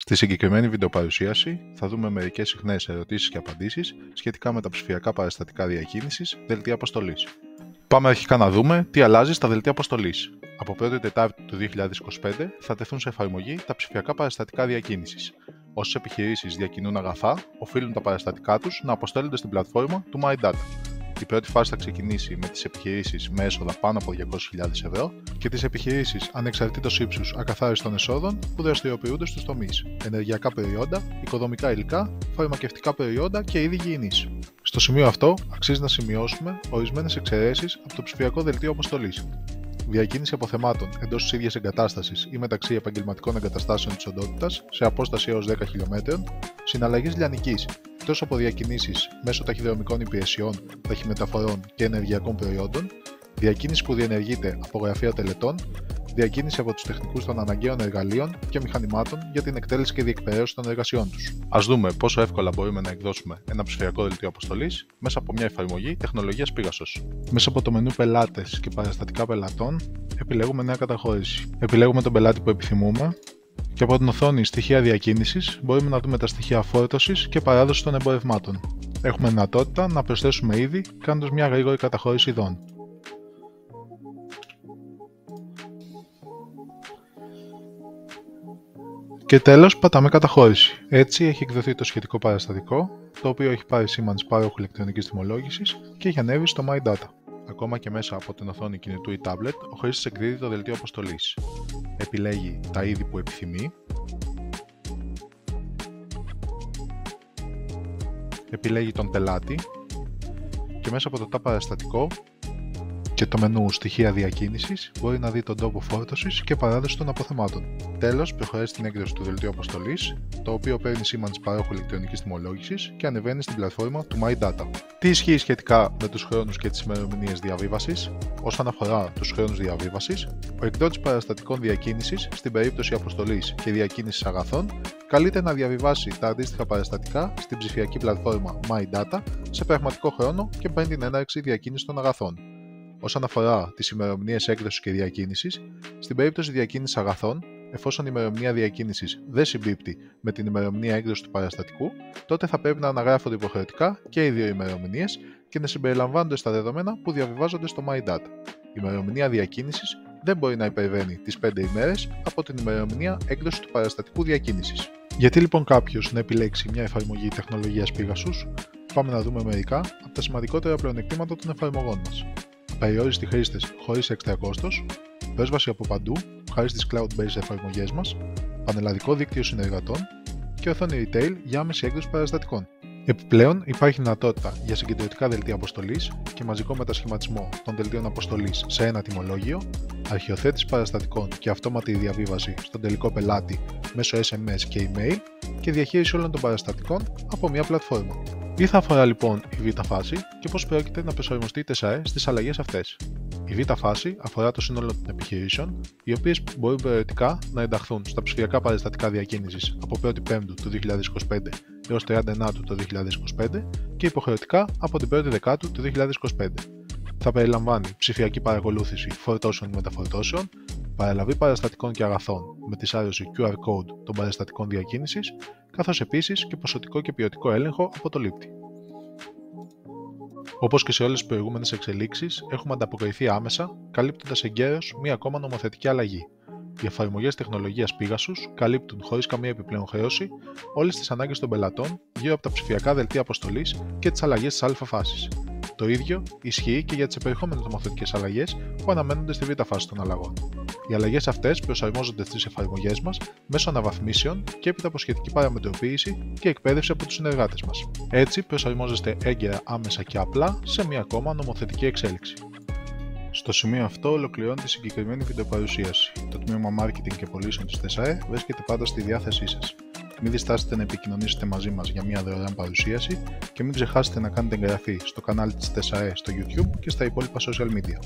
Στη συγκεκριμένη βιντεοπαρουσίαση θα δούμε μερικές συχνές ερωτήσεις και απαντήσεις σχετικά με τα ψηφιακά παραστατικά διακίνησης δελτία αποστολής. Πάμε αρχικά να δούμε τι αλλάζει στα δελτία αποστολής. Από 1η Τετάρτη του 2025 θα τεθούν σε εφαρμογή τα ψηφιακά παραστατικά διακίνησης. Όσες επιχειρήσεις διακινούν αγαθά, οφείλουν τα παραστατικά τους να αποστέλλονται στην πλατφόρμα του MyData. Η πρώτη φάση θα ξεκινήσει με τις επιχειρήσεις με έσοδα πάνω από 200.000 ευρώ και τις επιχειρήσεις ανεξαρτήτως ύψους ακαθάριστων εσόδων που δραστηριοποιούνται στους τομείς ενεργειακά προϊόντα, οικοδομικά υλικά, φαρμακευτικά προϊόντα και είδη υγιεινής. Στο σημείο αυτό αξίζει να σημειώσουμε ορισμένες εξαιρέσεις από το ψηφιακό δελτίο αποστολής. Διακίνηση αποθεμάτων εντός της ίδιας εγκατάστασης ή μεταξύ επαγγελματικών εγκαταστάσεων της οντότητας σε απόσταση έως 10 χιλιόμετρων, συναλλαγές λιανικής, εκτός από διακινήσεις μέσω ταχυδρομικών υπηρεσιών, ταχυμεταφορών και ενεργειακών προϊόντων, διακίνηση που διενεργείται από γραφεία τελετών, διακίνηση από τους τεχνικούς των αναγκαίων εργαλείων και μηχανημάτων για την εκτέλεση και διεκπαιρέωση των εργασιών τους. Ας δούμε πόσο εύκολα μπορούμε να εκδώσουμε ένα ψηφιακό δελτίο αποστολής μέσα από μια εφαρμογή τεχνολογίας Pegasus. Μέσα από το μενού Πελάτες και Παραστατικά πελατών, επιλέγουμε Νέα καταχώρηση. Επιλέγουμε τον πελάτη που επιθυμούμε και από την οθόνη Στοιχεία διακίνησης μπορούμε να δούμε τα στοιχεία φόρτωσης και παράδοσης των εμπορευμάτων. Έχουμε δυνατότητα να προσθέσουμε είδη κάνοντας μια γρήγορη καταχώρηση ειδών. Και τέλος πατάμε καταχώρηση. Έτσι έχει εκδοθεί το σχετικό παραστατικό, το οποίο έχει πάρει σήμανση πάροχου ηλεκτρονικής τιμολόγησης και έχει ανέβει στο MyData. Ακόμα και μέσα από την οθόνη κινητού ή tablet, ο χρήστης εκδίδει το δελτίο αποστολής. Επιλέγει τα είδη που επιθυμεί, επιλέγει τον πελάτη και μέσα από το tab παραστατικό και το μενού Στοιχεία διακίνησης μπορεί να δει τον τόπο φόρτωσης και παράδοση των αποθεμάτων. Τέλος, προχωράει στην έκδοση του δελτίου αποστολής, το οποίο παίρνει σήμανση παρόχου ηλεκτρονικής τιμολόγησης και ανεβαίνει στην πλατφόρμα του MyData. Τι ισχύει σχετικά με τους χρόνους και τις ημερομηνίες διαβίβασης? Όσον αφορά τους χρόνους διαβίβασης, ο εκδότης παραστατικών διακίνησης, στην περίπτωση αποστολής και διακίνησης αγαθών, καλείται να διαβιβάσει τα αντίστοιχα παραστατικά στην ψηφιακή πλατφόρμα MyData σε πραγματικό χρόνο και πριν την έναρξη διακίνησης των αγαθών. Όσον αφορά τις ημερομηνίες έκδοσης και διακίνησης, στην περίπτωση διακίνησης αγαθών, εφόσον η ημερομηνία διακίνησης δεν συμπίπτει με την ημερομηνία έκδοσης του παραστατικού, τότε θα πρέπει να αναγράφονται υποχρεωτικά και οι δύο ημερομηνίες και να συμπεριλαμβάνονται στα δεδομένα που διαβιβάζονται στο MyData. Η ημερομηνία διακίνησης δεν μπορεί να υπερβαίνει τις 5 ημέρες από την ημερομηνία έκδοσης του παραστατικού διακίνησης. Γιατί λοιπόν κάποιος να επιλέξει μια εφαρμογή τεχνολογίας Pegasus? Πάμε να δούμε μερικά από τα σημαντικότερα πλεονεκτήματα των εφαρμογών μας. Περιόριστοι χρήστες χωρίς έξτρα κόστος, πρόσβαση από παντού χάρη στις cloud-based εφαρμογές μας, πανελλαδικό δίκτυο συνεργατών και οθόνη retail για άμεση έκδοση παραστατικών. Επιπλέον, υπάρχει δυνατότητα για συγκεντρωτικά δελτία αποστολής και μαζικό μετασχηματισμό των δελτίων αποστολής σε ένα τιμολόγιο, αρχιοθέτηση παραστατικών και αυτόματη διαβίβαση στον τελικό πελάτη μέσω SMS και email και διαχείριση όλων των παραστατικών από μια πλατφόρμα. Τι θα αφορά λοιπόν η β' φάση και πώς πρόκειται να προσαρμοστεί η ΤΕΣΑΕ στις αλλαγές αυτές? Η β' φάση αφορά το σύνολο των επιχειρήσεων, οι οποίες μπορούν προαιρετικά να ενταχθούν στα ψηφιακά παραστατικά διακίνησης από 1η Πέμπτου του 2025 έως 30 του 2025 και υποχρεωτικά από την 1η Δεκάτου του 2025. Θα περιλαμβάνει ψηφιακή παρακολούθηση φορτώσεων και μεταφορτώσεων, παραλαβή παραστατικών και αγαθών με τη σάρωση QR Code των παραστατικών διακίνησης, καθώς επίσης και ποσοτικό και ποιοτικό έλεγχο από το λήπτη. Όπως και σε όλες τις προηγούμενες εξελίξεις, έχουμε ανταποκριθεί άμεσα, καλύπτοντας εγκαίρως μία ακόμα νομοθετική αλλαγή. Οι εφαρμογές τεχνολογίας Pegasus καλύπτουν χωρίς καμία επιπλέον χρέωση όλες τις ανάγκες των πελατών γύρω από τα ψηφιακά δελτία αποστολής και τις αλλαγές της α φάσης. Το ίδιο ισχύει και για τις επερχόμενες νομοθετικές αλλαγές που αναμένονται στη β' φάση των αλλαγών. Οι αλλαγές αυτές προσαρμόζονται στις εφαρμογές μας μέσω αναβαθμίσεων και έπειτα από σχετική παραμετροποίηση και εκπαίδευση από τους συνεργάτες μας. Έτσι, προσαρμόζεστε έγκαιρα, άμεσα και απλά σε μία ακόμα νομοθετική εξέλιξη. Στο σημείο αυτό ολοκληρώνει τη συγκεκριμένη βιντεοπαρουσίαση. Το τμήμα Marketing και πωλήσεων της ΤΕΣΑΕ βρίσκεται πάντα στη διάθεσή σας. Μην διστάσετε να επικοινωνήσετε μαζί μας για μια δωρεάν παρουσίαση και μην ξεχάσετε να κάνετε εγγραφή στο κανάλι της ΤΕΣΑΕ στο YouTube και στα υπόλοιπα social media.